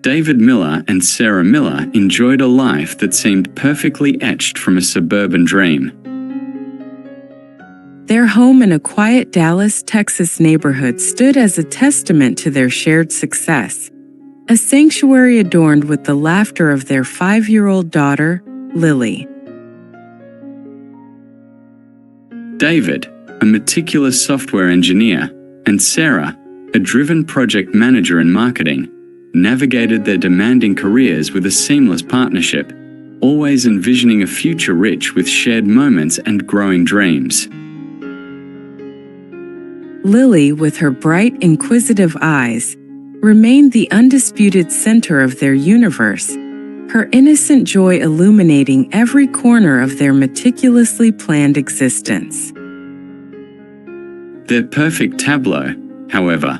David Miller and Sarah Miller enjoyed a life that seemed perfectly etched from a suburban dream. Their home in a quiet Dallas, Texas neighborhood stood as a testament to their shared success, a sanctuary adorned with the laughter of their 5-year-old daughter, Lily. David, a meticulous software engineer, and Sarah, a driven project manager in marketing, navigated their demanding careers with a seamless partnership, always envisioning a future rich with shared moments and growing dreams. Lily, with her bright, inquisitive eyes, remained the undisputed center of their universe, her innocent joy illuminating every corner of their meticulously planned existence. Their perfect tableau, however,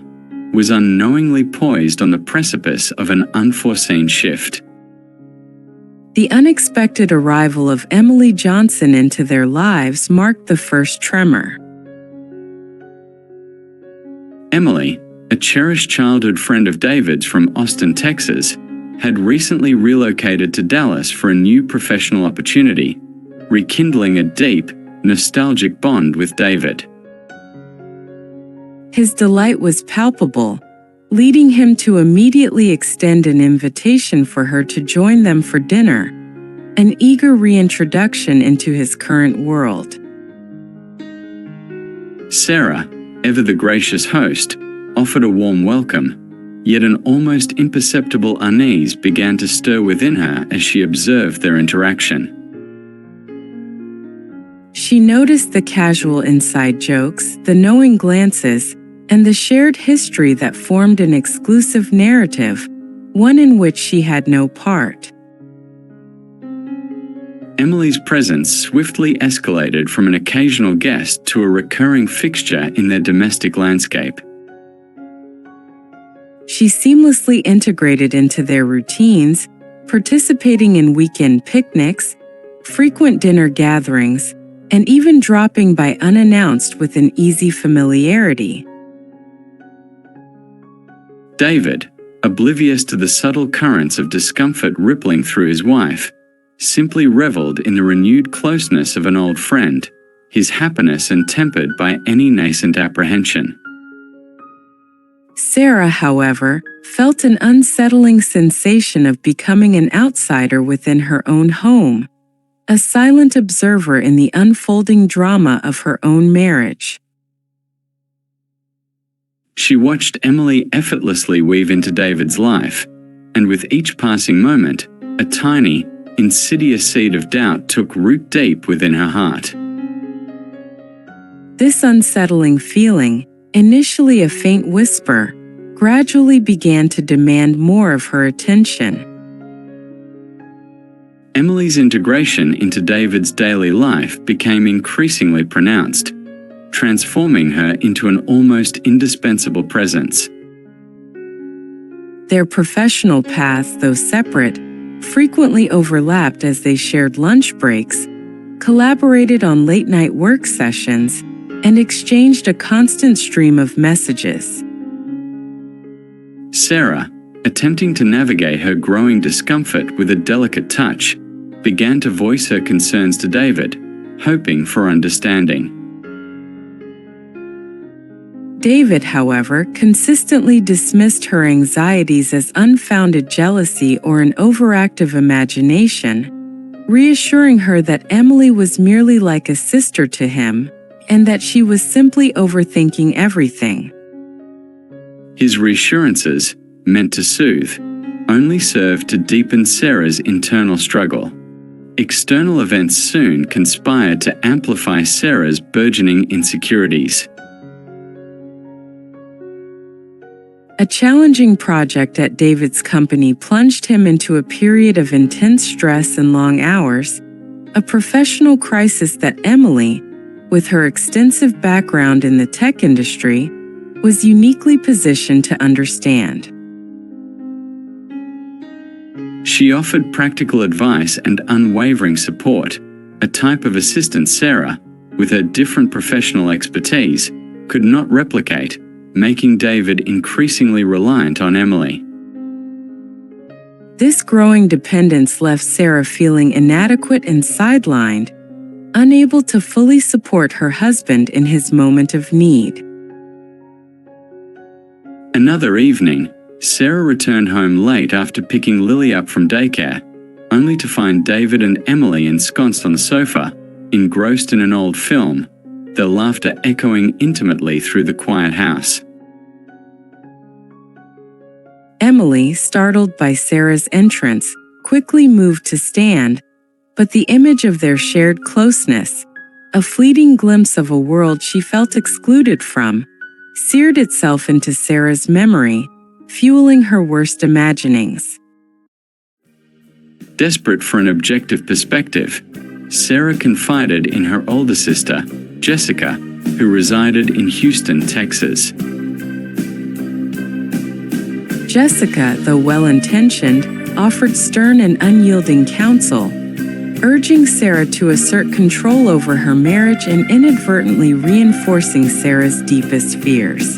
was unknowingly poised on the precipice of an unforeseen shift. The unexpected arrival of Emily Johnson into their lives marked the first tremor. Emily, a cherished childhood friend of David's from Austin, Texas, had recently relocated to Dallas for a new professional opportunity, rekindling a deep, nostalgic bond with David. His delight was palpable, leading him to immediately extend an invitation for her to join them for dinner, an eager reintroduction into his current world. Sarah, ever the gracious host, offered a warm welcome, yet an almost imperceptible unease began to stir within her as she observed their interaction. She noticed the casual inside jokes, the knowing glances, and the shared history that formed an exclusive narrative, one in which she had no part. Emily's presence swiftly escalated from an occasional guest to a recurring fixture in their domestic landscape. She seamlessly integrated into their routines, participating in weekend picnics, frequent dinner gatherings, and even dropping by unannounced with an easy familiarity. David, oblivious to the subtle currents of discomfort rippling through his wife, simply reveled in the renewed closeness of an old friend, his happiness untempered by any nascent apprehension. Sarah, however, felt an unsettling sensation of becoming an outsider within her own home, a silent observer in the unfolding drama of her own marriage. She watched Emily effortlessly weave into David's life, and with each passing moment, a tiny, insidious seed of doubt took root deep within her heart. This unsettling feeling, initially a faint whisper, gradually began to demand more of her attention. Emily's integration into David's daily life became increasingly pronounced, transforming her into an almost indispensable presence. Their professional paths, though separate, frequently overlapped as they shared lunch breaks, collaborated on late-night work sessions, and exchanged a constant stream of messages. Sarah, attempting to navigate her growing discomfort with a delicate touch, began to voice her concerns to David, hoping for understanding. David, however, consistently dismissed her anxieties as unfounded jealousy or an overactive imagination, reassuring her that Emily was merely like a sister to him, and that she was simply overthinking everything. His reassurances, meant to soothe, only served to deepen Sarah's internal struggle. External events soon conspired to amplify Sarah's burgeoning insecurities. A challenging project at David's company plunged him into a period of intense stress and long hours, a professional crisis that Emily, with her extensive background in the tech industry, was uniquely positioned to understand. She offered practical advice and unwavering support, a type of assistance Sarah, with her different professional expertise, could not replicate, making David increasingly reliant on Emily. This growing dependence left Sarah feeling inadequate and sidelined, unable to fully support her husband in his moment of need. Another evening, Sarah returned home late after picking Lily up from daycare, only to find David and Emily ensconced on the sofa, engrossed in an old film, their laughter echoing intimately through the quiet house. Emily, startled by Sarah's entrance, quickly moved to stand, but the image of their shared closeness, a fleeting glimpse of a world she felt excluded from, seared itself into Sarah's memory, fueling her worst imaginings. Desperate for an objective perspective, Sarah confided in her older sister, Jessica, who resided in Houston, Texas. Jessica, though well-intentioned, offered stern and unyielding counsel, urging Sarah to assert control over her marriage and inadvertently reinforcing Sarah's deepest fears.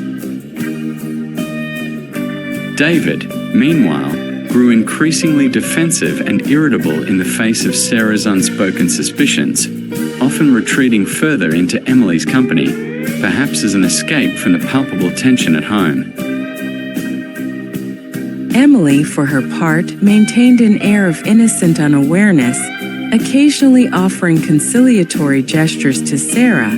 David, meanwhile, grew increasingly defensive and irritable in the face of Sarah's unspoken suspicions, often retreating further into Emily's company, perhaps as an escape from the palpable tension at home. Emily, for her part, maintained an air of innocent unawareness, occasionally offering conciliatory gestures to Sarah,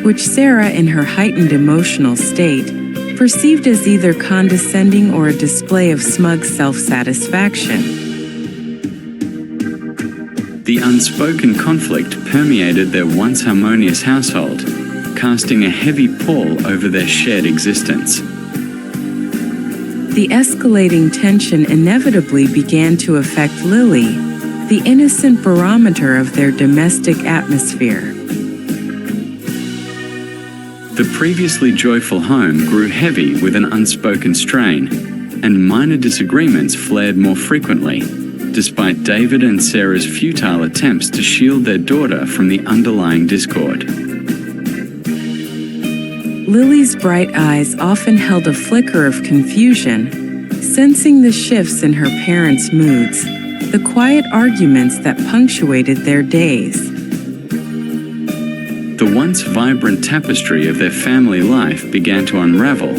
which Sarah, in her heightened emotional state, perceived as either condescending or a display of smug self-satisfaction. The unspoken conflict permeated their once harmonious household, casting a heavy pall over their shared existence. The escalating tension inevitably began to affect Lily, the innocent barometer of their domestic atmosphere. The previously joyful home grew heavy with an unspoken strain, and minor disagreements flared more frequently, despite David and Sarah's futile attempts to shield their daughter from the underlying discord. Lily's bright eyes often held a flicker of confusion, sensing the shifts in her parents' moods, the quiet arguments that punctuated their days. The once vibrant tapestry of their family life began to unravel,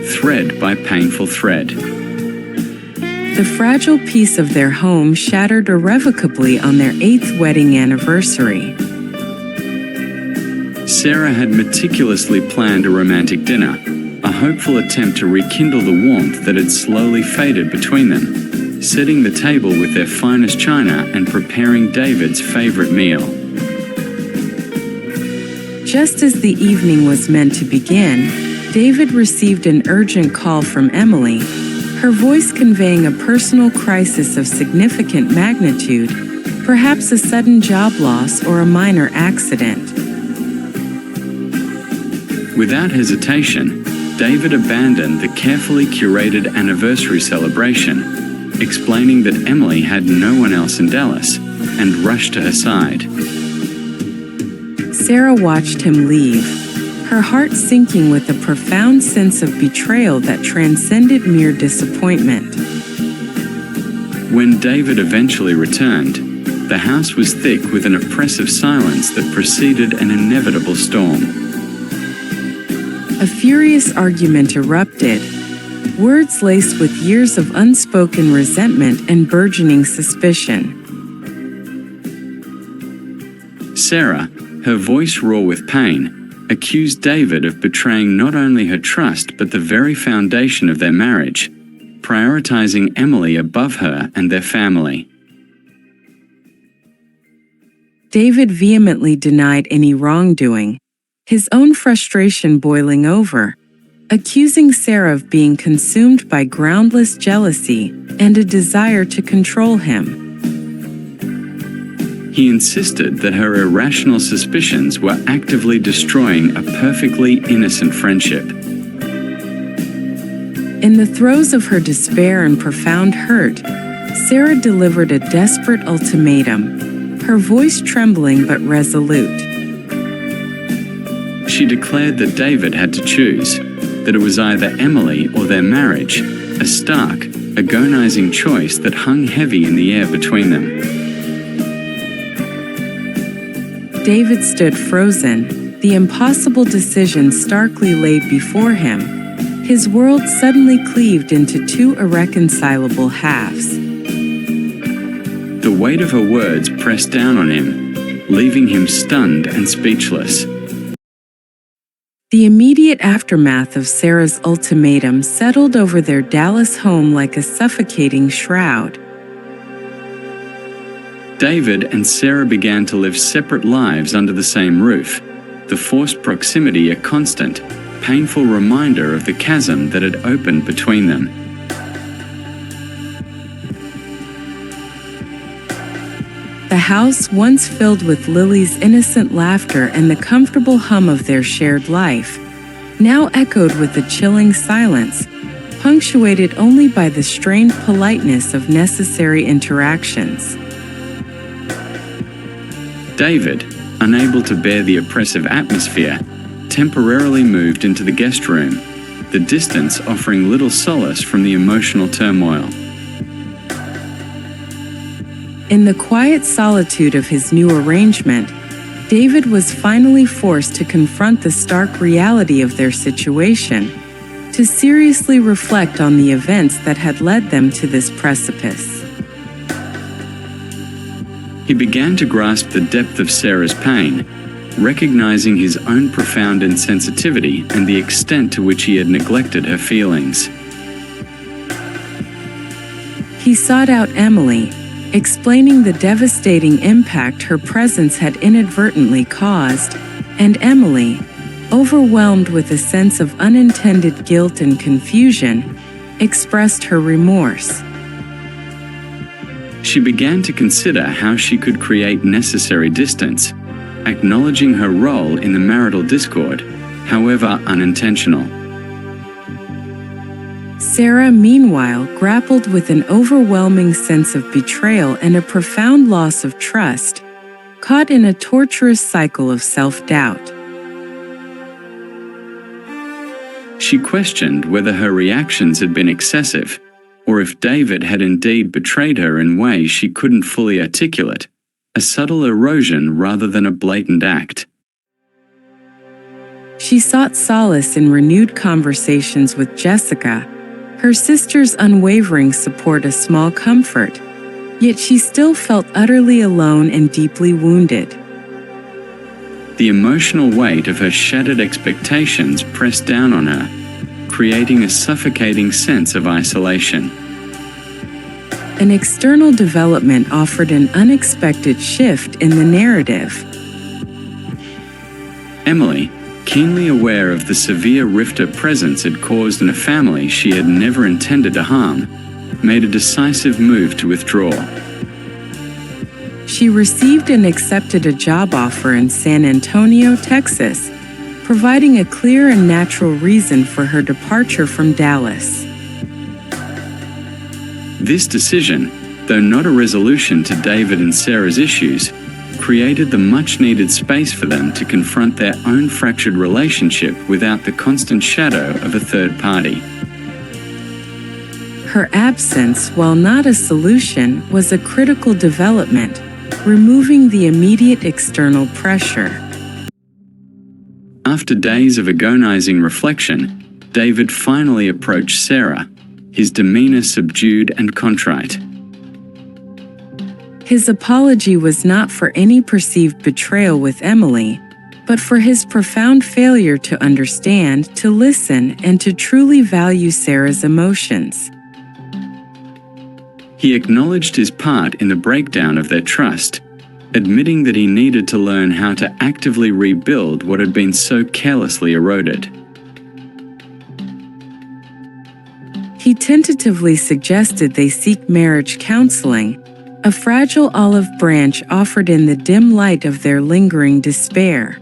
thread by painful thread. The fragile piece of their home shattered irrevocably on their 8th wedding anniversary. Sarah had meticulously planned a romantic dinner, a hopeful attempt to rekindle the warmth that had slowly faded between them, setting the table with their finest china and preparing David's favorite meal. Just as the evening was meant to begin, David received an urgent call from Emily, her voice conveying a personal crisis of significant magnitude, perhaps a sudden job loss or a minor accident. Without hesitation, David abandoned the carefully curated anniversary celebration, explaining that Emily had no one else in Dallas, and rushed to her side. Sarah watched him leave, her heart sinking with a profound sense of betrayal that transcended mere disappointment. When David eventually returned, the house was thick with an oppressive silence that preceded an inevitable storm. A furious argument erupted, words laced with years of unspoken resentment and burgeoning suspicion. Sarah, her voice raw with pain, accused David of betraying not only her trust but the very foundation of their marriage, prioritizing Emily above her and their family. David vehemently denied any wrongdoing, his own frustration boiling over, accusing Sarah of being consumed by groundless jealousy and a desire to control him. He insisted that her irrational suspicions were actively destroying a perfectly innocent friendship. In the throes of her despair and profound hurt, Sarah delivered a desperate ultimatum, her voice trembling but resolute. She declared that David had to choose, that it was either Emily or their marriage, a stark, agonizing choice that hung heavy in the air between them. David stood frozen, the impossible decision starkly laid before him. His world suddenly cleaved into two irreconcilable halves. The weight of her words pressed down on him, leaving him stunned and speechless. The immediate aftermath of Sarah's ultimatum settled over their Dallas home like a suffocating shroud. David and Sarah began to live separate lives under the same roof, the forced proximity a constant, painful reminder of the chasm that had opened between them. The house, once filled with Lily's innocent laughter and the comfortable hum of their shared life, now echoed with a chilling silence, punctuated only by the strained politeness of necessary interactions. David, unable to bear the oppressive atmosphere, temporarily moved into the guest room, the distance offering little solace from the emotional turmoil. In the quiet solitude of his new arrangement, David was finally forced to confront the stark reality of their situation, to seriously reflect on the events that had led them to this precipice. He began to grasp the depth of Sarah's pain, recognizing his own profound insensitivity and the extent to which he had neglected her feelings. He sought out Emily, explaining the devastating impact her presence had inadvertently caused, and Emily, overwhelmed with a sense of unintended guilt and confusion, expressed her remorse. She began to consider how she could create necessary distance, acknowledging her role in the marital discord, however unintentional. Sarah, meanwhile, grappled with an overwhelming sense of betrayal and a profound loss of trust, caught in a torturous cycle of self-doubt. She questioned whether her reactions had been excessive, or if David had indeed betrayed her in ways she couldn't fully articulate, a subtle erosion rather than a blatant act. She sought solace in renewed conversations with Jessica, her sister's unwavering support a small comfort, yet she still felt utterly alone and deeply wounded. The emotional weight of her shattered expectations pressed down on her, creating a suffocating sense of isolation. An external development offered an unexpected shift in the narrative. Emily, keenly aware of the severe rift her presence had caused in a family she had never intended to harm, made a decisive move to withdraw. She received and accepted a job offer in San Antonio, Texas, providing a clear and natural reason for her departure from Dallas. This decision, though not a resolution to David and Sarah's issues, created the much-needed space for them to confront their own fractured relationship without the constant shadow of a third party. Her absence, while not a solution, was a critical development, removing the immediate external pressure. After days of agonizing reflection, David finally approached Sarah, his demeanor subdued and contrite. His apology was not for any perceived betrayal with Emily, but for his profound failure to understand, to listen, and to truly value Sarah's emotions. He acknowledged his part in the breakdown of their trust, admitting that he needed to learn how to actively rebuild what had been so carelessly eroded. He tentatively suggested they seek marriage counseling, a fragile olive branch offered in the dim light of their lingering despair.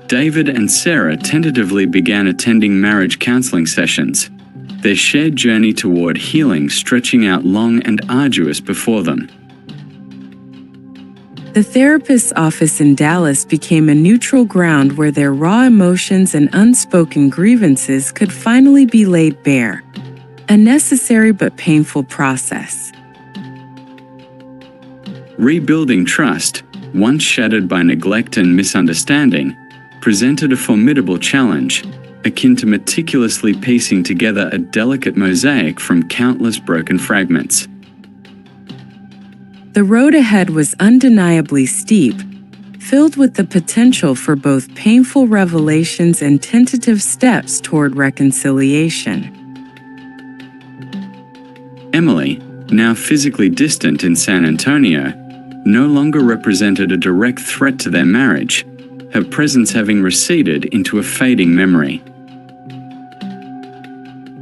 David and Sarah tentatively began attending marriage counseling sessions, their shared journey toward healing stretching out long and arduous before them. The therapist's office in Dallas became a neutral ground where their raw emotions and unspoken grievances could finally be laid bare. a necessary but painful process. Rebuilding trust, once shattered by neglect and misunderstanding, presented a formidable challenge, akin to meticulously piecing together a delicate mosaic from countless broken fragments. The road ahead was undeniably steep, filled with the potential for both painful revelations and tentative steps toward reconciliation. Emily, now physically distant in San Antonio, no longer represented a direct threat to their marriage, her presence having receded into a fading memory.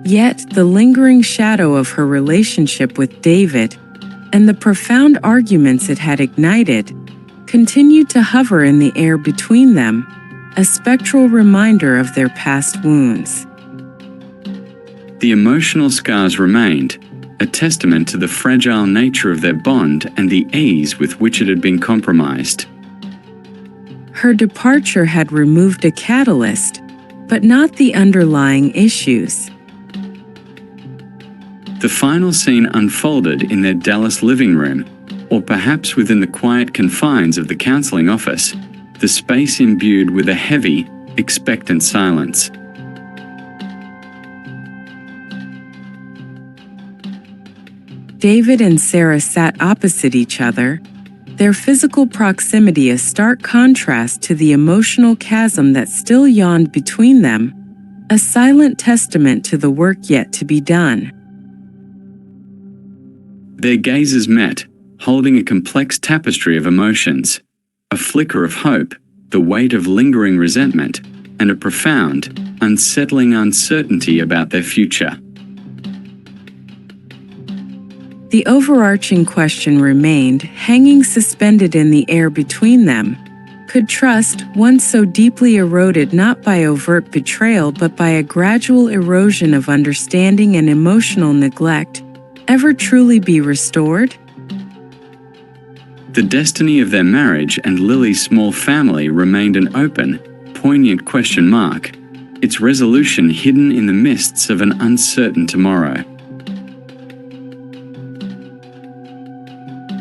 Yet, the lingering shadow of her relationship with David and the profound arguments it had ignited continued to hover in the air between them, a spectral reminder of their past wounds. The emotional scars remained, a testament to the fragile nature of their bond and the ease with which it had been compromised. Her departure had removed a catalyst, but not the underlying issues. The final scene unfolded in their Dallas living room, or perhaps within the quiet confines of the counseling office, the space imbued with a heavy, expectant silence. David and Sarah sat opposite each other, their physical proximity a stark contrast to the emotional chasm that still yawned between them, a silent testament to the work yet to be done. Their gazes met, holding a complex tapestry of emotions, a flicker of hope, the weight of lingering resentment, and a profound, unsettling uncertainty about their future. The overarching question remained, hanging suspended in the air between them. Could trust, once so deeply eroded not by overt betrayal but by a gradual erosion of understanding and emotional neglect, ever truly be restored? The destiny of their marriage and Lily's small family remained an open, poignant question mark, its resolution hidden in the mists of an uncertain tomorrow.